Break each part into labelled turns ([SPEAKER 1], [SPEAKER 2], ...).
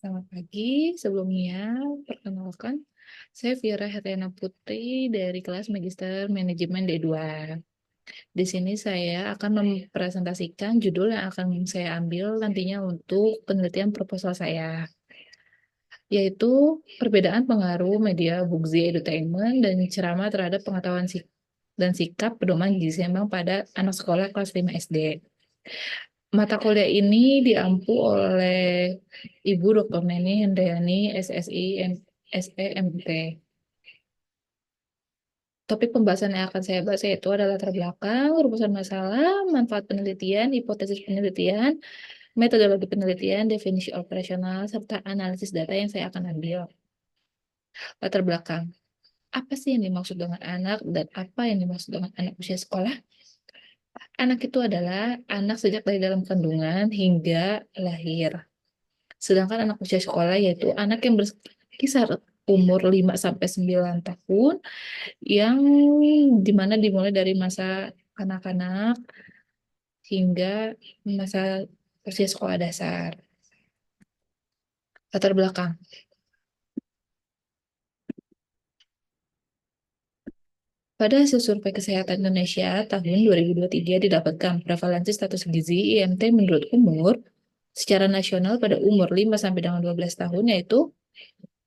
[SPEAKER 1] Selamat pagi. Sebelumnya, perkenalkan, saya Vira Heriana Putri dari kelas Magister Manajemen D2. Di sini saya akan mempresentasikan judul yang akan saya ambil nantinya untuk penelitian proposal saya, yaitu perbedaan pengaruh media Bugzi Edutainment dan ceramah terhadap pengetahuan dan sikap pedoman gizi seimbang pada anak sekolah kelas 5 SD. Mata kuliah ini diampu oleh Ibu Dr. Neni Hendriani, SSI, SEMT. Topik pembahasan yang akan saya bahas yaitu adalah latar belakang, rumusan masalah, manfaat penelitian, hipotesis penelitian, metodologi penelitian, definisi operasional, serta analisis data yang saya akan ambil. Latar belakang. Apa sih yang dimaksud dengan anak dan apa yang dimaksud dengan anak usia sekolah? Anak itu adalah anak sejak dari dalam kandungan hingga lahir. Sedangkan anak usia sekolah yaitu anak yang berkisar umur 5 sampai 9 tahun yang dimana dimulai dari masa kanak-kanak hingga masa usia sekolah dasar. Latar belakang. Pada hasil survei kesehatan Indonesia tahun 2023 didapatkan prevalensi status gizi IMT menurut umur secara nasional pada umur 5 sampai dengan 12 tahun yaitu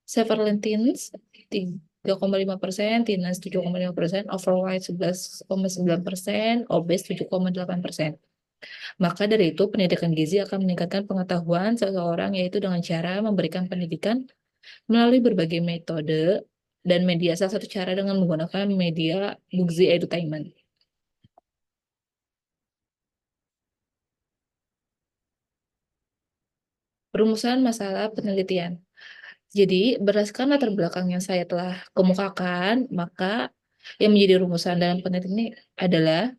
[SPEAKER 1] Severine teens 3,5%, teens 7,5%, overweight 11,9%, obese 7,8%. Maka dari itu, pendidikan gizi akan meningkatkan pengetahuan seseorang yaitu dengan cara memberikan pendidikan melalui berbagai metode dan media. Salah satu cara dengan menggunakan media Bugzi Edutainment. Perumusan masalah penelitian. Jadi, berdasarkan latar belakang yang saya telah kemukakan, maka yang menjadi rumusan dalam penelitian ini adalah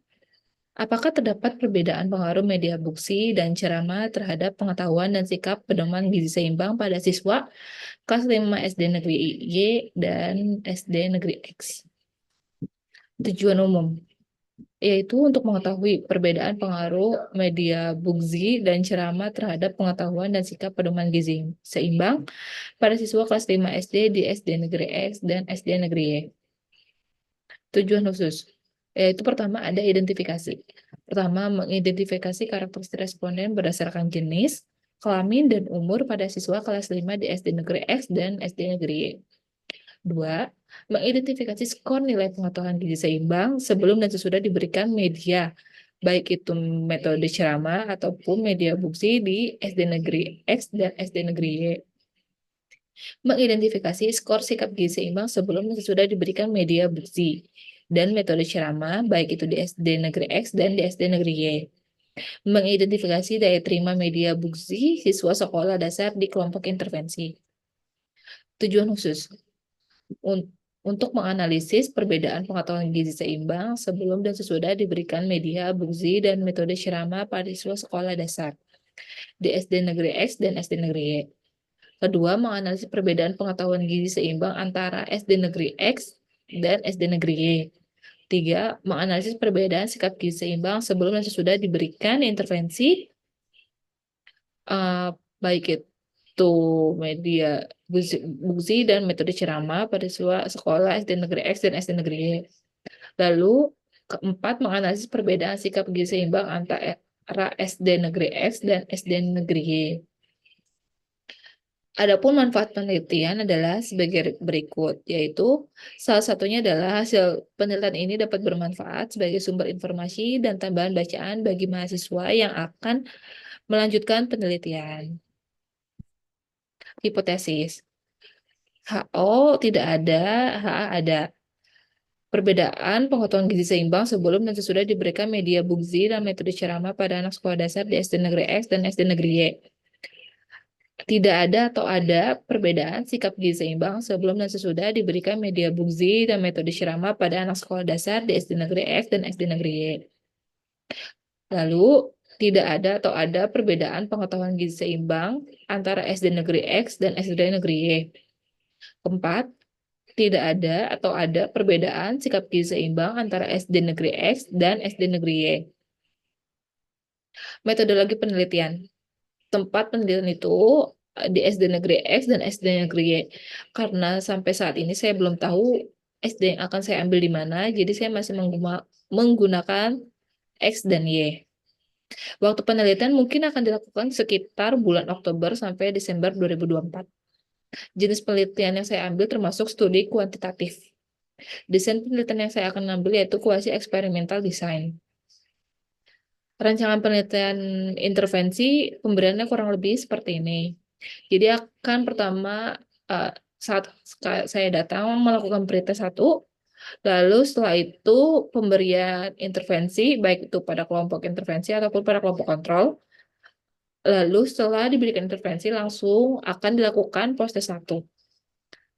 [SPEAKER 1] apakah terdapat perbedaan pengaruh media buksi dan ceramah terhadap pengetahuan dan sikap pedoman gizi seimbang pada siswa kelas 5 SD Negeri Y dan SD Negeri X? Tujuan umum yaitu untuk mengetahui perbedaan pengaruh media buksi dan ceramah terhadap pengetahuan dan sikap pedoman gizi seimbang pada siswa kelas 5 SD di SD Negeri X dan SD Negeri Y. Tujuan khusus yaitu pertama ada identifikasi. Pertama, mengidentifikasi karakteristik responden berdasarkan jenis, kelamin, dan umur pada siswa kelas 5 di SD Negeri X dan SD Negeri Y. Dua, mengidentifikasi skor nilai pengetahuan gizi seimbang sebelum dan sesudah diberikan media, baik itu metode ceramah ataupun media buksi di SD Negeri X dan SD Negeri Y. Mengidentifikasi skor sikap gizi seimbang sebelum dan sesudah diberikan media buksi dan metode ceramah, baik itu di SD Negeri X dan di SD Negeri Y. Mengidentifikasi daya terima media buksi siswa sekolah dasar di kelompok intervensi. Tujuan khusus untuk menganalisis perbedaan pengetahuan gizi seimbang sebelum dan sesudah diberikan media buksi dan metode ceramah pada siswa sekolah dasar di SD Negeri X dan SD Negeri Y. Kedua, menganalisis perbedaan pengetahuan gizi seimbang antara SD Negeri X dan SD Negeri Y. Tiga, menganalisis perbedaan sikap gizi seimbang sebelum dan sesudah diberikan intervensi baik itu media buksi dan metode ceramah pada siswa sekolah SD Negeri X dan SD Negeri Y. Lalu keempat, menganalisis perbedaan sikap gizi seimbang antara SD Negeri X dan SD Negeri Y. Adapun manfaat penelitian adalah sebagai berikut, yaitu salah satunya adalah hasil penelitian ini dapat bermanfaat sebagai sumber informasi dan tambahan bacaan bagi mahasiswa yang akan melanjutkan penelitian. Hipotesis. HO tidak ada, HA ada. Perbedaan pengetahuan gizi seimbang sebelum dan sesudah diberikan media buksi dan metode ceramah pada anak sekolah dasar di SD Negeri X dan SD Negeri Y. Tidak ada atau ada perbedaan sikap gizi seimbang sebelum dan sesudah diberikan media buksi dan metode ceramah pada anak sekolah dasar di SD Negeri X dan SD Negeri Y. Lalu, tidak ada atau ada perbedaan pengetahuan gizi seimbang antara SD Negeri X dan SD Negeri Y. Keempat, tidak ada atau ada perbedaan sikap gizi seimbang antara SD Negeri X dan SD Negeri Y. Metodologi penelitian. Tempat penelitian itu di SD Negeri X dan SD Negeri Y. Karena sampai saat ini saya belum tahu SD yang akan saya ambil di mana, jadi saya masih menggunakan X dan Y. Waktu penelitian mungkin akan dilakukan sekitar bulan Oktober sampai Desember 2024. Jenis penelitian yang saya ambil termasuk studi kuantitatif. Desain penelitian yang saya akan ambil yaitu kuasi eksperimental design. Rancangan penelitian intervensi pemberiannya kurang lebih seperti ini. Jadi akan pertama saat saya datang melakukan pretest 1, lalu setelah itu pemberian intervensi baik itu pada kelompok intervensi ataupun pada kelompok kontrol. Lalu setelah diberikan intervensi langsung akan dilakukan proses 1.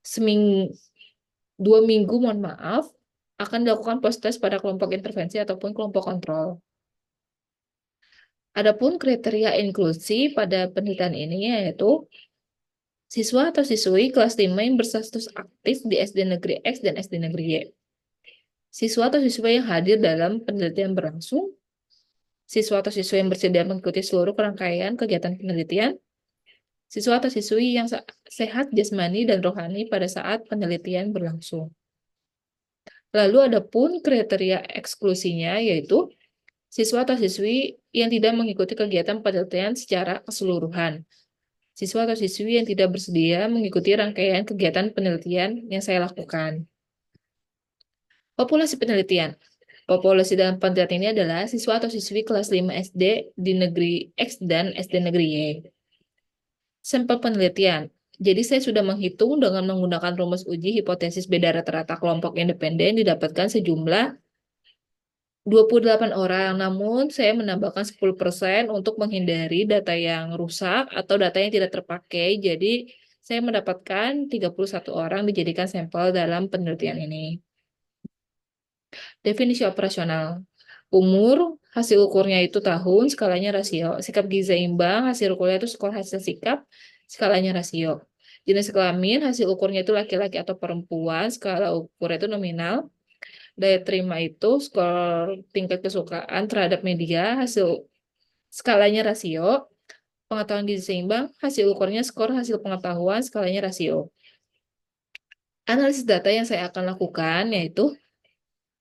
[SPEAKER 1] Seminggu 2 minggu, mohon maaf, akan dilakukan post-test pada kelompok intervensi ataupun kelompok kontrol. Adapun kriteria inklusi pada penelitian ini yaitu siswa atau siswi kelas 5 yang berstatus aktif di SD Negeri X dan SD Negeri Y. Siswa atau siswa yang hadir dalam penelitian berlangsung. Siswa atau siswa yang bersedia mengikuti seluruh rangkaian kegiatan penelitian. Siswa atau siswi yang sehat jasmani dan rohani pada saat penelitian berlangsung. Lalu ada pun kriteria eksklusinya yaitu siswa atau siswi yang tidak mengikuti kegiatan penelitian secara keseluruhan. Siswa atau siswi yang tidak bersedia mengikuti rangkaian kegiatan penelitian yang saya lakukan. Populasi penelitian. Populasi dalam penelitian ini adalah siswa atau siswi kelas 5 SD di negeri X dan SD negeri Y. Sampel penelitian. Jadi saya sudah menghitung dengan menggunakan rumus uji hipotesis beda rata-rata kelompok independen didapatkan sejumlah 28 orang, namun saya menambahkan 10% untuk menghindari data yang rusak atau data yang tidak terpakai. Jadi saya mendapatkan 31 orang dijadikan sampel dalam penelitian ini. Definisi operasional. Umur, hasil ukurnya itu tahun, skalanya rasio. Sikap gizi seimbang, hasil ukurnya itu skor hasil sikap, skalanya rasio. Jenis kelamin, hasil ukurnya itu laki-laki atau perempuan, skala ukurnya itu nominal. Daya terima itu skor tingkat kesukaan terhadap media, hasil skalanya rasio. Pengetahuan gizi seimbang, hasil ukurnya skor hasil pengetahuan, skalanya rasio. Analisis data yang saya akan lakukan yaitu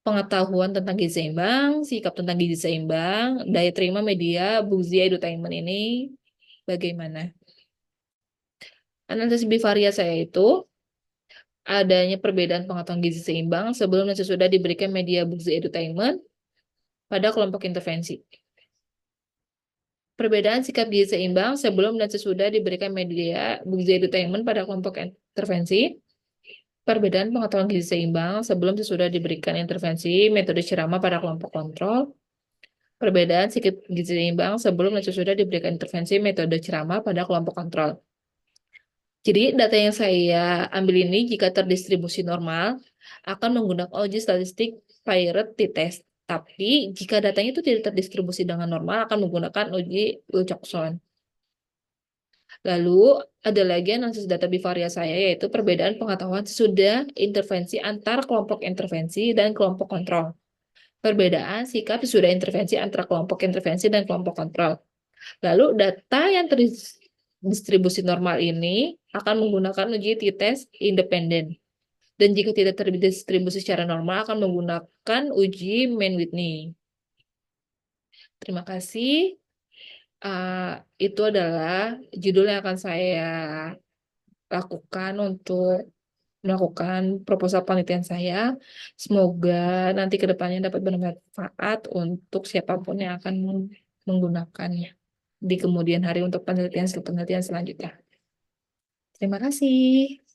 [SPEAKER 1] pengetahuan tentang gizi seimbang, sikap tentang gizi seimbang, daya terima media, Bugzia edutainment ini bagaimana. Analisis bivaria saya itu adanya perbedaan pengetahuan gizi seimbang sebelum dan sesudah diberikan media Bugzia edutainment pada kelompok intervensi. Perbedaan sikap gizi seimbang sebelum dan sesudah diberikan media Bugzia edutainment pada kelompok intervensi. Perbedaan pengetahuan gizi seimbang sebelum sesudah diberikan intervensi metode ceramah pada kelompok kontrol. Perbedaan sikap gizi seimbang sebelum dan sesudah diberikan intervensi metode ceramah pada kelompok kontrol. Jadi data yang saya ambil ini jika terdistribusi normal akan menggunakan uji statistik Pirate t-test. Tapi jika datanya itu tidak terdistribusi dengan normal akan menggunakan uji Wilcoxon. Lalu ada lagi analisis data bivaria saya yaitu perbedaan pengetahuan sesudah intervensi antar kelompok intervensi dan kelompok kontrol. Perbedaan sikap sesudah intervensi antara kelompok intervensi dan kelompok kontrol. Lalu data yang terdistribusi normal ini akan menggunakan uji t-test independen. Dan jika tidak terdistribusi secara normal akan menggunakan uji Mann-Whitney. Terima kasih. Itu adalah judul yang akan saya lakukan untuk melakukan proposal penelitian saya. Semoga nanti ke depannya dapat bermanfaat untuk siapapun yang akan menggunakannya di kemudian hari untuk penelitian selanjutnya. Terima kasih.